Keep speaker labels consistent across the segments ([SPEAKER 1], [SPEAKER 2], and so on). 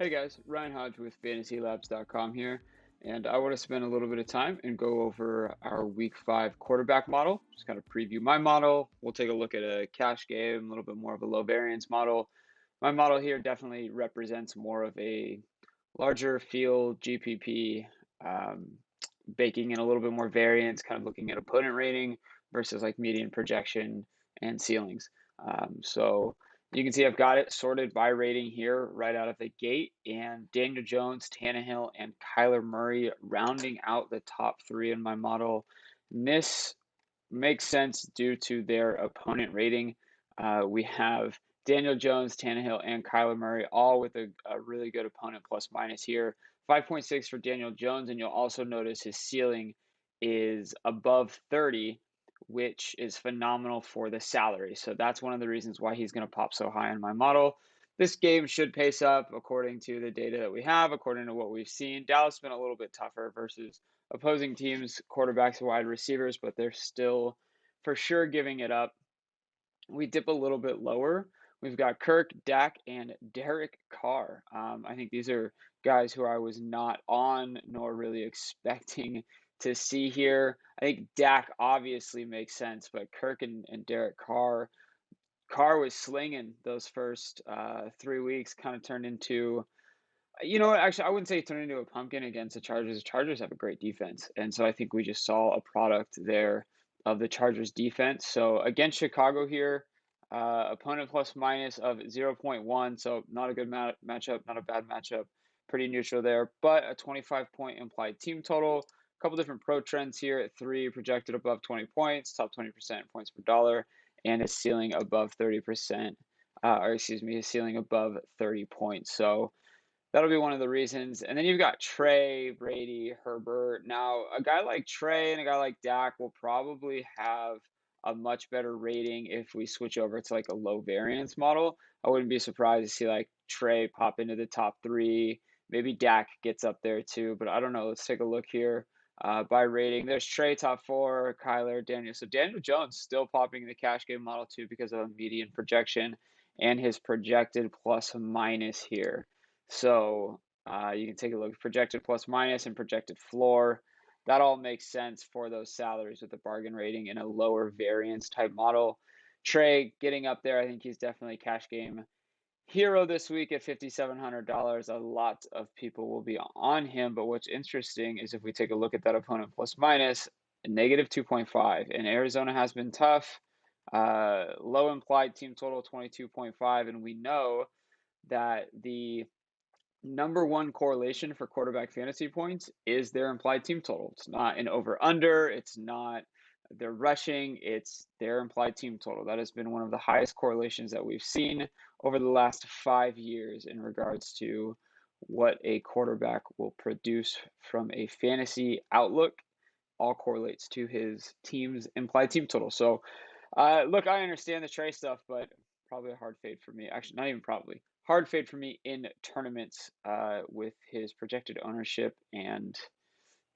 [SPEAKER 1] Hey guys, Ryan Hodge with FantasyLabs.com here, and I want to spend a little bit of time and go over our Week 5 quarterback model. Just kind of preview my model. We'll take a look at a cash game, a little bit more of a low variance model. My model here definitely represents more of a larger field GPP, um, baking in a little bit more variance, kind of looking at opponent rating versus like median projection and ceilings. So you can see I've got it sorted by rating here right out of the gate, and Daniel Jones, Tannehill, and Kyler Murray rounding out the top three in my model. And this makes sense due to their opponent rating. We have Daniel Jones, Tannehill, and Kyler Murray all with a really good opponent plus minus here. 5.6 for Daniel Jones, and you'll also notice his ceiling is above 30, which is phenomenal for the salary. So that's one of the reasons why he's going to pop so high in my model. This game should pace up according to the data that we have, according to what we've seen. Dallas has been a little bit tougher versus opposing teams, quarterbacks and wide receivers, but they're still for sure giving it up. We dip a little bit lower. We've got Kirk, Dak, and Derek Carr. I think these are guys who I was not on nor really expecting to see here. I think Dak obviously makes sense, but Kirk and Derek Carr. Carr was slinging those first 3 weeks, kind of turned into, actually, I wouldn't say turn into a pumpkin against the Chargers. The Chargers have a great defense, and so I think we just saw a product there of the Chargers defense. So against Chicago here, opponent plus minus of 0.1, so not a good matchup, not a bad matchup, pretty neutral there, but a 25-point implied team total. A couple different pro trends here at 3, projected above 20 points, top 20% points per dollar, and a ceiling above 30%, his ceiling above 30 points. So that'll be one of the reasons. And then you've got Trey, Brady, Herbert. Now, a guy like Trey and a guy like Dak will probably have a much better rating if we switch over to like a low variance model. I wouldn't be surprised to see like Trey pop into the top 3. Maybe Dak gets up there too, but I don't know. Let's take a look here by rating. There's Trey top 4, Kyler, Daniel. So Daniel Jones still popping in the cash game model too because of a median projection and his projected plus minus here. So you can take a look, projected plus minus and projected floor. That all makes sense for those salaries with the bargain rating in a lower variance type model. Trey getting up there, I think he's definitely a cash game hero this week at $5,700. A lot of people will be on him, but what's interesting is if we take a look at that opponent plus minus, a negative 2.5, and Arizona has been tough. Low implied team total 22.5, and we know that the number one correlation for quarterback fantasy points is their implied team total. It's not an over under, it's not their rushing, it's their implied team total. That has been one of the highest correlations that we've seen over the last 5 years in regards to what a quarterback will produce from a fantasy outlook. All correlates to his team's implied team total. So look, I understand the Trey stuff, but probably a hard fade for me. Actually, not even probably. Hard fade for me in tournaments with his projected ownership and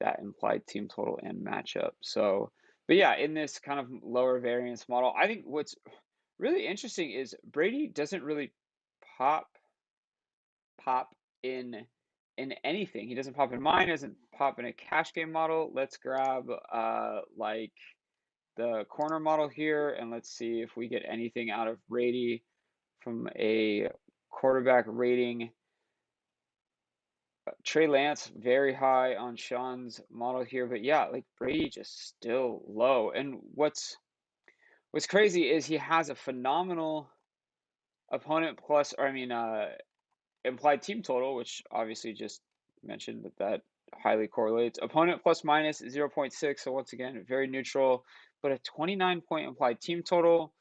[SPEAKER 1] that implied team total and matchup. So, but yeah, in this kind of lower variance model, I think what's really interesting is Brady doesn't really pop in anything. He doesn't pop in mine, doesn't pop in a cash game model. Let's grab like the corner model here, and let's see if we get anything out of Brady from a quarterback rating. Trey Lance, very high on Sean's model here, but yeah, like Brady just still low. And what's crazy is he has a phenomenal opponent plus, or I mean, implied team total, which obviously just mentioned that highly correlates. Opponent plus minus 0.6, so once again, very neutral, but a 29-point implied team total.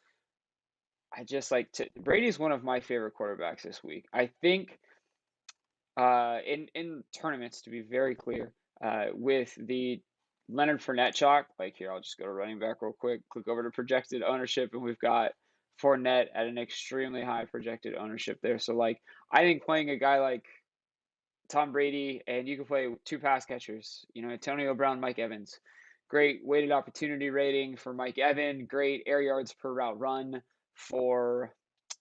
[SPEAKER 1] I just like to, Brady's one of my favorite quarterbacks this week. I think in tournaments, to be very clear, with the Leonard Fournette chalk, like here, I'll just go to running back real quick, click over to projected ownership, and we've got Fournette at an extremely high projected ownership there. So like, I think playing a guy like Tom Brady, and you can play 2 pass catchers, Antonio Brown, Mike Evans. Great weighted opportunity rating for Mike Evans, great air yards per route run for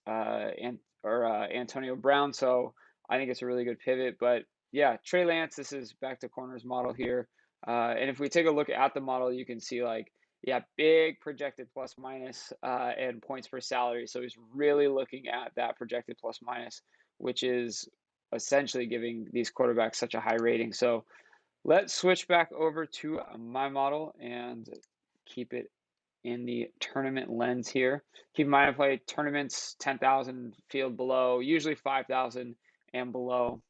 [SPEAKER 1] Antonio Brown. So I think it's a really good pivot. But yeah, Trey Lance, this is back to corners model here. And if we take a look at the model, you can see like, yeah, big projected plus minus and points per salary. So he's really looking at that projected plus minus, which is essentially giving these quarterbacks such a high rating. So let's switch back over to my model and keep it in the tournament lens here. Keep in mind I play tournaments 10,000 field below, usually 5,000 and below,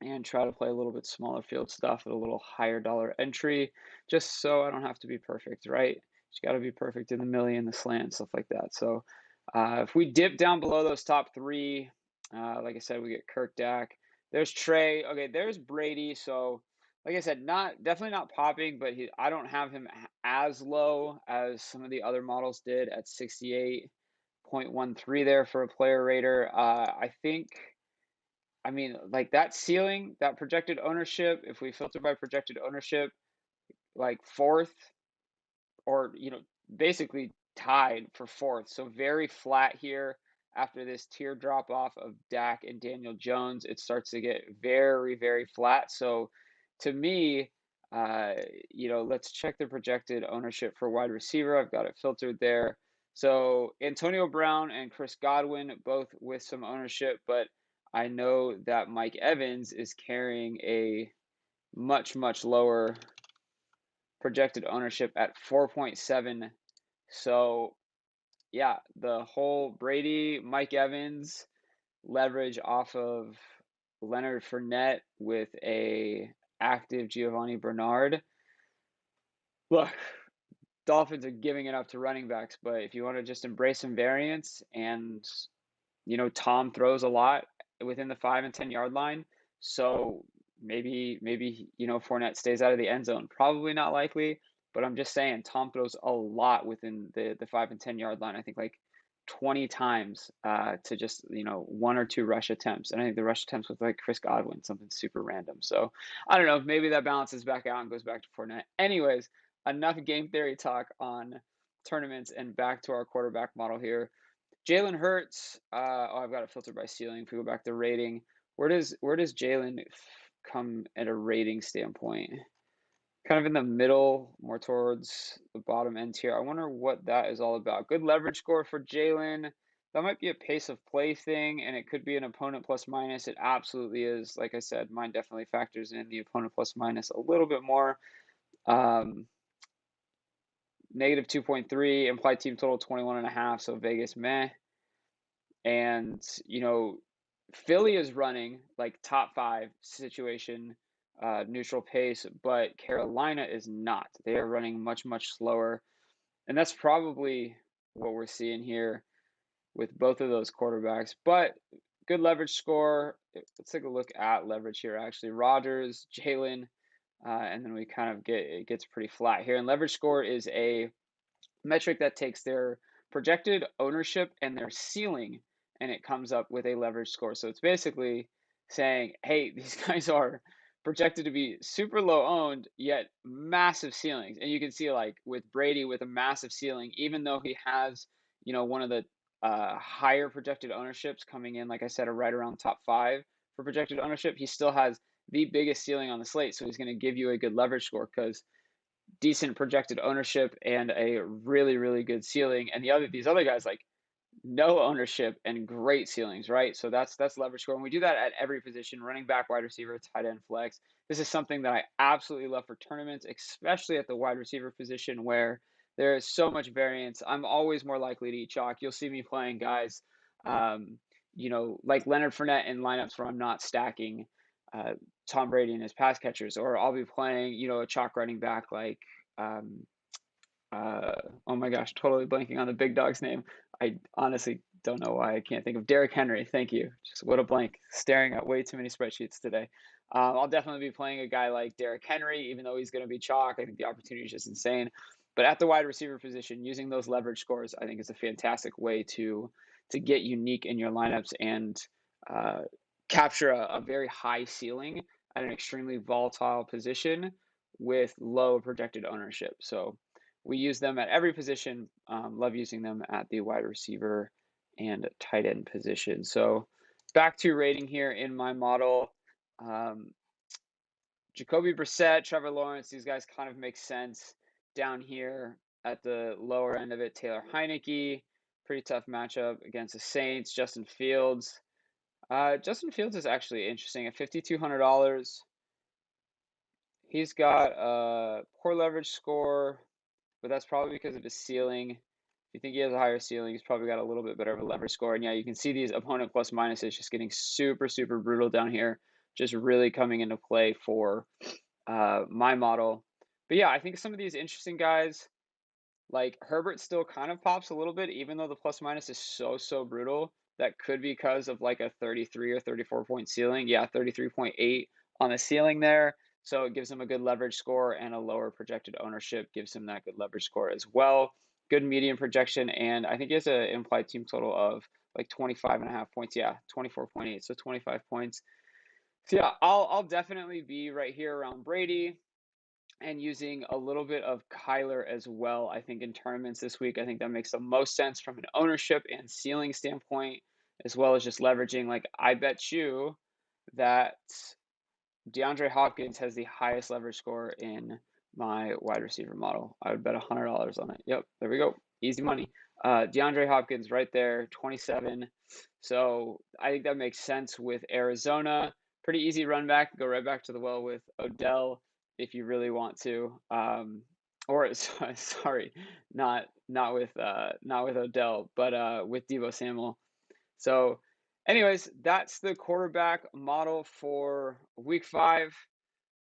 [SPEAKER 1] and try to play a little bit smaller field stuff at a little higher dollar entry, just so I don't have to be perfect, right? Just got to be perfect in the million, the slant, stuff like that. So if we dip down below those top three, like I said, we get Kirk, Dak. There's Trey. Okay, there's Brady. So like I said, definitely not popping, but I don't have him as low as some of the other models did at 68.13 there for a player rater. I mean, like that ceiling, that projected ownership, if we filter by projected ownership, like fourth or, basically tied for fourth. So very flat here after this tier drop off of Dak and Daniel Jones. It starts to get very, very flat. So to me, uh, let's check the projected ownership for wide receiver. I've got it filtered there. So Antonio Brown and Chris Godwin, both with some ownership, but I know that Mike Evans is carrying a much, much lower projected ownership at 4.7. So, yeah, the whole Brady, Mike Evans leverage off of Leonard Fournette with a active Giovanni Bernard. Look, Dolphins are giving it up to running backs, but if you want to just embrace some variance and Tom throws a lot within the 5 and 10 yard line. So maybe Fournette stays out of the end zone. Probably not likely, but I'm just saying Tom throws a lot within the 5 and 10 yard line. I think like 20 times to just one or two rush attempts. And I think the rush attempts with like Chris Godwin, something super random. So I don't know, maybe that balances back out and goes back to Fournette. Anyways, enough game theory talk on tournaments and back to our quarterback model here. Jalen Hurts. I've got it filtered by ceiling. If we go back to rating, where does Jalen come at a rating standpoint? Kind of in the middle, more towards the bottom end here. I wonder what that is all about. Good leverage score for Jalen. That might be a pace of play thing, and it could be an opponent plus minus. It absolutely is. Like I said, mine definitely factors in the opponent plus minus a little bit more. Negative 2.3, implied team total 21.5, so Vegas meh. And, Philly is running like top 5 situation, neutral pace, but Carolina is not. They are running much, much slower. And that's probably what we're seeing here with both of those quarterbacks. But good leverage score. Let's take a look at leverage here, actually. Rodgers, Jalen, and then we kind of it gets pretty flat here. And leverage score is a metric that takes their projected ownership and their ceiling, and it comes up with a leverage score. So it's basically saying, hey, these guys are projected to be super low owned, yet massive ceilings. And you can see like with Brady with a massive ceiling, even though he has, one of the higher projected ownerships coming in, like I said, are right around top 5 for projected ownership, he still has the biggest ceiling on the slate. So he's going to give you a good leverage score because decent projected ownership and a really, really good ceiling. And these other guys like no ownership and great ceilings, right? So that's leverage score. And we do that at every position: running back, wide receiver, tight end, flex. This is something that I absolutely love for tournaments, especially at the wide receiver position where there is so much variance. I'm always more likely to eat chalk. You'll see me playing guys, like Leonard Fournette in lineups where I'm not stacking Tom Brady and his pass catchers, or I'll be playing, a chalk running back like, oh my gosh, totally blanking on the big dog's name. I honestly don't know why I can't think of Derrick Henry. Thank you. Just what a blank. Staring at way too many spreadsheets today. I'll definitely be playing a guy like Derrick Henry, even though he's going to be chalk. I think the opportunity is just insane. But at the wide receiver position, using those leverage scores, I think is a fantastic way to get unique in your lineups and capture a very high ceiling at an extremely volatile position with low projected ownership. So we use them at every position. Love using them at the wide receiver and tight end position. So back to rating here in my model. Jacoby Brissett, Trevor Lawrence, these guys kind of make sense. Down here at the lower end of it, Taylor Heineke, pretty tough matchup against the Saints. Justin Fields. Justin Fields is actually interesting at $5,200. He's got a poor leverage score, but that's probably because of his ceiling. If you think he has a higher ceiling, he's probably got a little bit better of a leverage score. And yeah, you can see these opponent plus minuses just getting super, super brutal down here, just really coming into play for my model. But yeah, I think some of these interesting guys, like Herbert still kind of pops a little bit, even though the plus minus is so brutal. That could be because of like a 33 or 34 point ceiling. Yeah, 33.8 on the ceiling there. So it gives him a good leverage score, and a lower projected ownership gives him that good leverage score as well. Good median projection, and I think he has an implied team total of like 25.5 points. Yeah, 24.8, so 25 points. So yeah, I'll definitely be right here around Brady and using a little bit of Kyler as well. I think in tournaments this week, I think that makes the most sense from an ownership and ceiling standpoint, as well as just leveraging. Like, I bet you that DeAndre Hopkins has the highest leverage score in my wide receiver model. I would bet $100 on it. Yep, there we go. Easy money. DeAndre Hopkins right there, 27. So I think that makes sense with Arizona. Pretty easy run back. Go right back to the well with Odell if you really want to. Or sorry, not with Odell, but with Deebo Samuel. So, anyways, that's the quarterback model for week 5.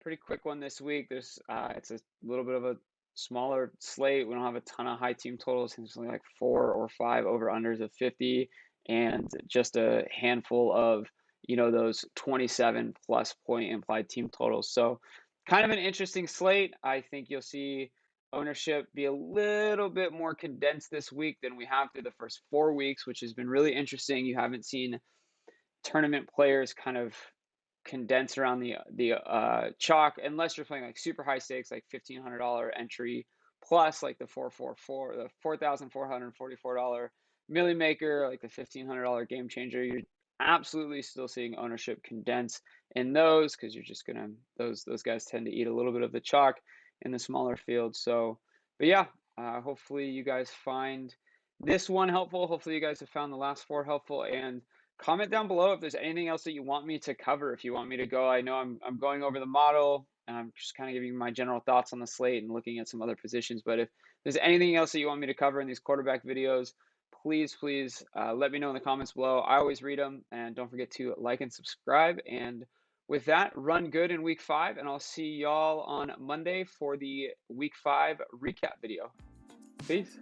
[SPEAKER 1] Pretty quick one this week. It's a little bit of a smaller slate. We don't have a ton of high team totals. It's only like 4 or 5 over unders of 50, and just a handful of those 27 plus point implied team totals. So kind of an interesting slate. I think you'll see ownership be a little bit more condensed this week than we have through the first 4 weeks, which has been really interesting. You haven't seen tournament players kind of condense around the chalk, unless you're playing like super high stakes, like $1,500 entry plus like the $4,444 milli maker, like the $1,500 game changer. You're absolutely still seeing ownership condense in those, because you're just gonna those guys tend to eat a little bit of the chalk in the smaller fields. So, but yeah, hopefully you guys find this one helpful. Hopefully you guys have found the last 4 helpful, and comment down below if there's anything else that you want me to cover. If you want me to go, I know I'm going over the model, and I'm just kind of giving you my general thoughts on the slate and looking at some other positions. But if there's anything else that you want me to cover in these quarterback videos, please let me know in the comments below. I always read them, and don't forget to like and subscribe. And with that, run good in week 5, and I'll see y'all on Monday for the week 5 recap video. Peace.